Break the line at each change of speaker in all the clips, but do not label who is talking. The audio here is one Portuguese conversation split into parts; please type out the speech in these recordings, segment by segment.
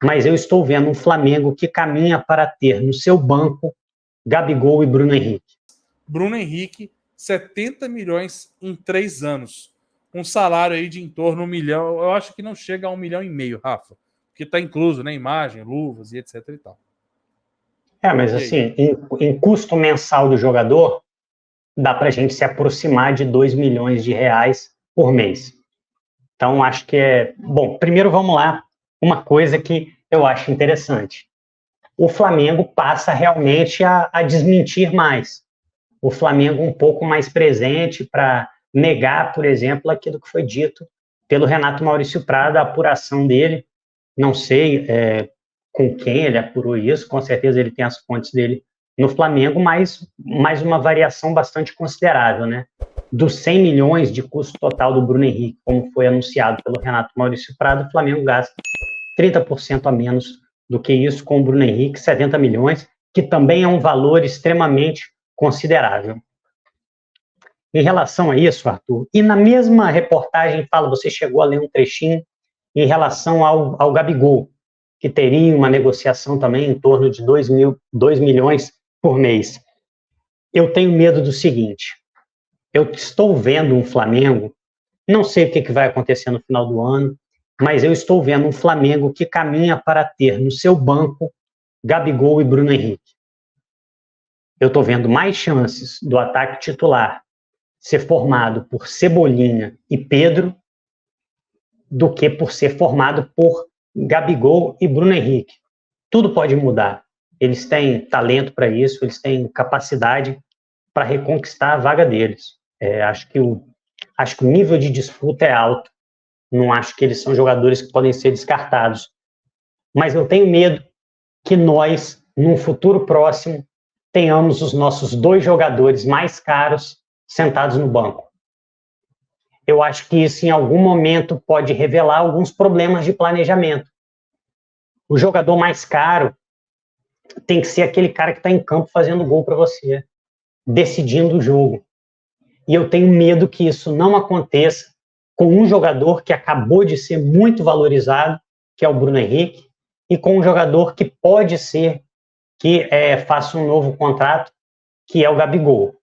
mas eu estou vendo um Flamengo que caminha para ter no seu banco Gabigol e Bruno Henrique.
Bruno Henrique, 70 milhões em 3 anos. Um salário aí de em torno de 1 milhão. Eu acho que não chega a 1,5 milhão, Rafa. Porque está incluso, né? Imagem, luvas e etc e tal.
Mas assim, em custo mensal do jogador, dá para a gente se aproximar de 2 milhões de reais por mês. Então, acho que é... Bom, primeiro vamos lá. Uma coisa que eu acho interessante. O Flamengo passa realmente a desmentir mais. O Flamengo um pouco mais presente para negar, por exemplo, aquilo que foi dito pelo Renato Maurício Prado, a apuração dele. Não sei com quem ele apurou isso, com certeza ele tem as fontes dele no Flamengo, mas mais uma variação bastante considerável, né? Dos 100 milhões de custo total do Bruno Henrique, como foi anunciado pelo Renato Maurício Prado, o Flamengo gasta 30% a menos do que isso com o Bruno Henrique, 70 milhões, que também é um valor extremamente considerável. Em relação a isso, Arthur, e na mesma reportagem fala, você chegou a ler um trechinho em relação ao Gabigol, que teria uma negociação também em torno de 2 milhões por mês. Eu tenho medo do seguinte, eu estou vendo um Flamengo, não sei o que vai acontecer no final do ano, mas eu estou vendo um Flamengo que caminha para ter no seu banco Gabigol e Bruno Henrique. Eu estou vendo mais chances do ataque titular ser formado por Cebolinha e Pedro do que por ser formado por Gabigol e Bruno Henrique. Tudo pode mudar. Eles têm talento para isso, eles têm capacidade para reconquistar a vaga deles. Acho que o nível de disputa é alto. Não acho que eles são jogadores que podem ser descartados. Mas eu tenho medo que nós, num futuro próximo, tenhamos os nossos 2 jogadores mais caros sentados no banco. Eu acho que isso, em algum momento, pode revelar alguns problemas de planejamento. O jogador mais caro tem que ser aquele cara que está em campo fazendo gol para você, decidindo o jogo. E eu tenho medo que isso não aconteça com um jogador que acabou de ser muito valorizado, que é o Bruno Henrique, e com um jogador que pode ser que faça um novo contrato, que é o Gabigol.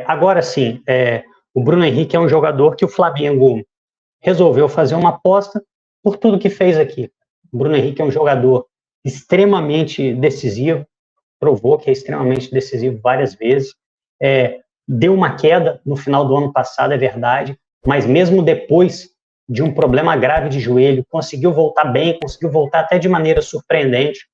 Agora sim, o Bruno Henrique é um jogador que o Flamengo resolveu fazer uma aposta por tudo que fez aqui. O Bruno Henrique é um jogador extremamente decisivo, provou que é extremamente decisivo várias vezes, deu uma queda no final do ano passado, é verdade, mas mesmo depois de um problema grave de joelho, conseguiu voltar bem, conseguiu voltar até de maneira surpreendente.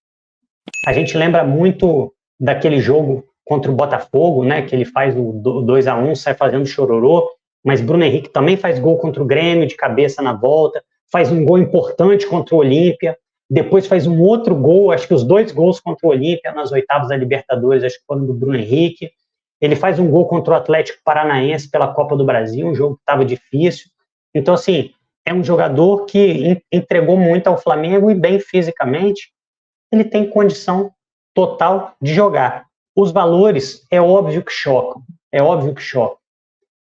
A gente lembra muito daquele jogo contra o Botafogo, né, que ele faz o 2-1, sai fazendo chororô, mas Bruno Henrique também faz gol contra o Grêmio, de cabeça na volta, faz um gol importante contra o Olímpia, depois faz um outro gol, acho que os 2 gols contra o Olímpia nas oitavas da Libertadores, acho que foram do Bruno Henrique. Ele faz um gol contra o Atlético Paranaense pela Copa do Brasil, um jogo que estava difícil. Então, assim, é um jogador que entregou muito ao Flamengo e bem fisicamente, ele tem condição total de jogar. Os valores, é óbvio que chocam,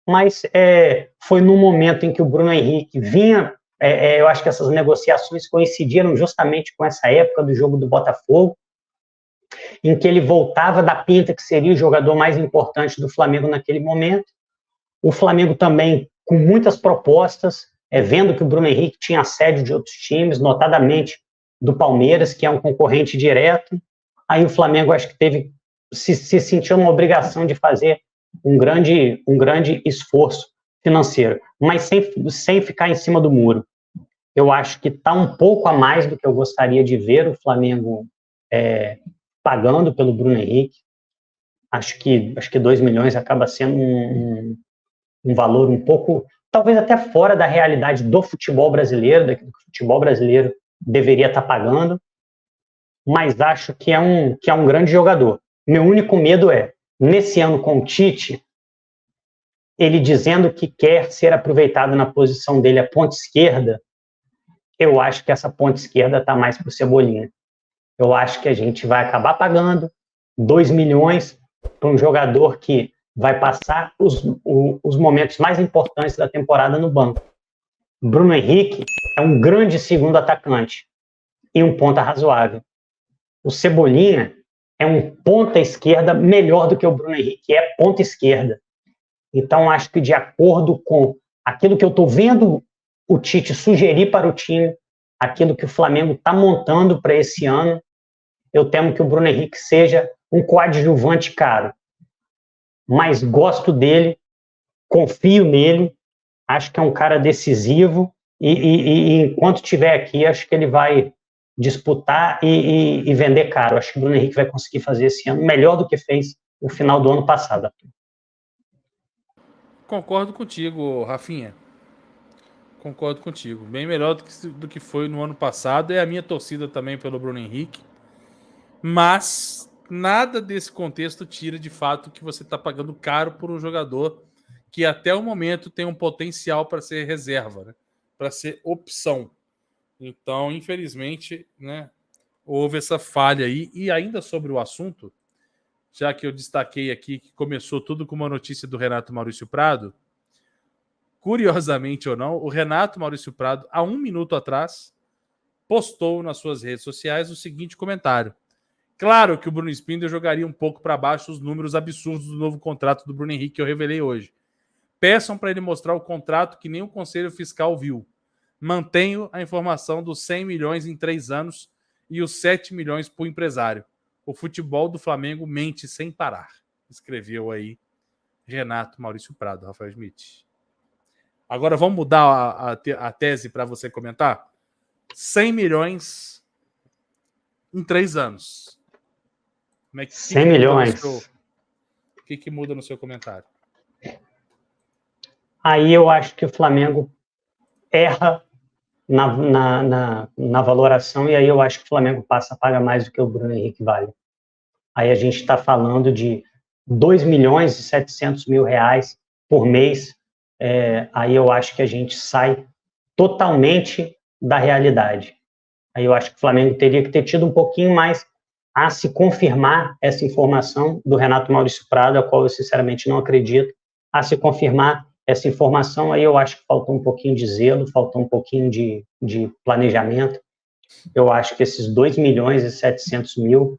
mas foi no momento em que o Bruno Henrique vinha, eu acho que essas negociações coincidiram justamente com essa época do jogo do Botafogo, em que ele voltava da pinta que seria o jogador mais importante do Flamengo naquele momento. O Flamengo também com muitas propostas, vendo que o Bruno Henrique tinha assédio de outros times, notadamente do Palmeiras, que é um concorrente direto. Aí o Flamengo acho que se sentiu uma obrigação de fazer um grande esforço financeiro, mas sem ficar em cima do muro. Eu acho que está um pouco a mais do que eu gostaria de ver o Flamengo pagando pelo Bruno Henrique. Acho que 2 milhões acaba sendo um valor um pouco, talvez até fora da realidade do futebol brasileiro, daquilo que o futebol brasileiro deveria estar pagando, mas acho que é um grande jogador. Meu único medo nesse ano com o Tite, ele dizendo que quer ser aproveitado na posição dele, a ponta esquerda, eu acho que essa ponta esquerda está mais para o Cebolinha. Eu acho que a gente vai acabar pagando 2 milhões para um jogador que vai passar os momentos mais importantes da temporada no banco. Bruno Henrique é um grande segundo atacante, e um ponta razoável. O Cebolinha é um ponta esquerda melhor do que o Bruno Henrique, é ponta esquerda. Então, acho que de acordo com aquilo que eu estou vendo o Tite sugerir para o time, aquilo que o Flamengo está montando para esse ano, eu temo que o Bruno Henrique seja um coadjuvante caro. Mas gosto dele, confio nele, acho que é um cara decisivo e enquanto estiver aqui, acho que ele vai disputar e vender caro. Acho que o Bruno Henrique vai conseguir fazer esse ano melhor do que fez no final do ano passado.
Concordo contigo, Rafinha. Concordo contigo. Bem melhor do que foi no ano passado. É a minha torcida também pelo Bruno Henrique. Mas nada desse contexto tira de fato que você está pagando caro por um jogador que até o momento tem um potencial para ser reserva, né? Para ser opção. Então, infelizmente, né, houve essa falha aí. E ainda sobre o assunto, já que eu destaquei aqui que começou tudo com uma notícia do Renato Maurício Prado, curiosamente ou não, o Renato Maurício Prado, há 1 minuto atrás, postou nas suas redes sociais o seguinte comentário. Claro que o Bruno Spindler jogaria um pouco para baixo os números absurdos do novo contrato do Bruno Henrique que eu revelei hoje. Peçam para ele mostrar o contrato que nem o Conselho Fiscal viu. Mantenho a informação dos 100 milhões em 3 anos e os 7 milhões por empresário. O futebol do Flamengo mente sem parar. Escreveu aí Renato Maurício Prado, Rafael Schmidt. Agora vamos mudar a tese para você comentar? 100 milhões em 3 anos.
100 milhões.
O que muda no seu comentário?
Aí eu acho que o Flamengo erra na valoração e aí eu acho que o Flamengo passa a pagar mais do que o Bruno Henrique vale. Aí a gente está falando de 2 milhões e 700 mil reais por mês. Aí eu acho que a gente sai totalmente da realidade. Aí eu acho que o Flamengo teria que ter tido um pouquinho mais a se confirmar essa informação do Renato Maurício Prado, a qual eu sinceramente não acredito, a se confirmar essa informação. Aí eu acho que faltou um pouquinho de zelo, faltou um pouquinho de planejamento. Eu acho que esses 2 milhões e 700 mil,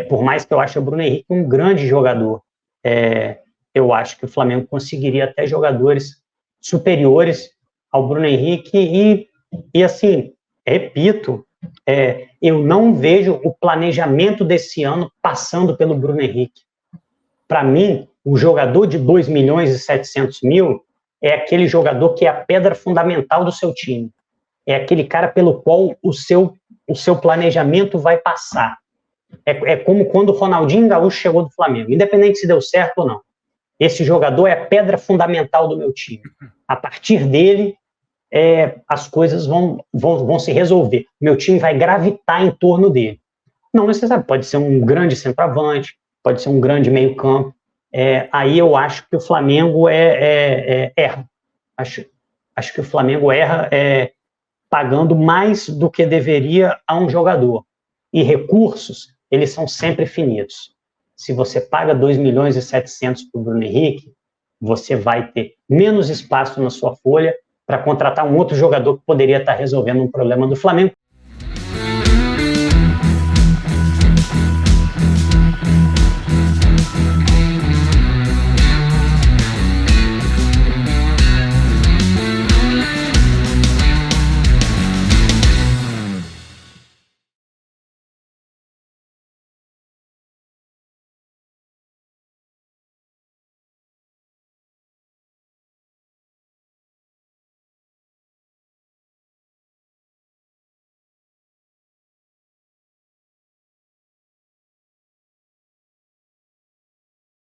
por mais que eu ache o Bruno Henrique um grande jogador, eu acho que o Flamengo conseguiria até jogadores superiores ao Bruno Henrique e assim, repito, eu não vejo o planejamento desse ano passando pelo Bruno Henrique. Para mim, o jogador de 2 milhões e 700 mil é aquele jogador que é a pedra fundamental do seu time. É aquele cara pelo qual o seu planejamento vai passar. É como quando o Ronaldinho Gaúcho chegou do Flamengo, independente se deu certo ou não. Esse jogador é a pedra fundamental do meu time. A partir dele, as coisas vão se resolver. Meu time vai gravitar em torno dele. Não necessariamente, pode ser um grande centroavante, pode ser um grande meio-campo. Aí eu acho que o Flamengo erra. Acho que o Flamengo erra pagando mais do que deveria a um jogador. E recursos, eles são sempre finitos. Se você paga 2 milhões e 700 para o Bruno Henrique, você vai ter menos espaço na sua folha para contratar um outro jogador que poderia estar resolvendo um problema do Flamengo,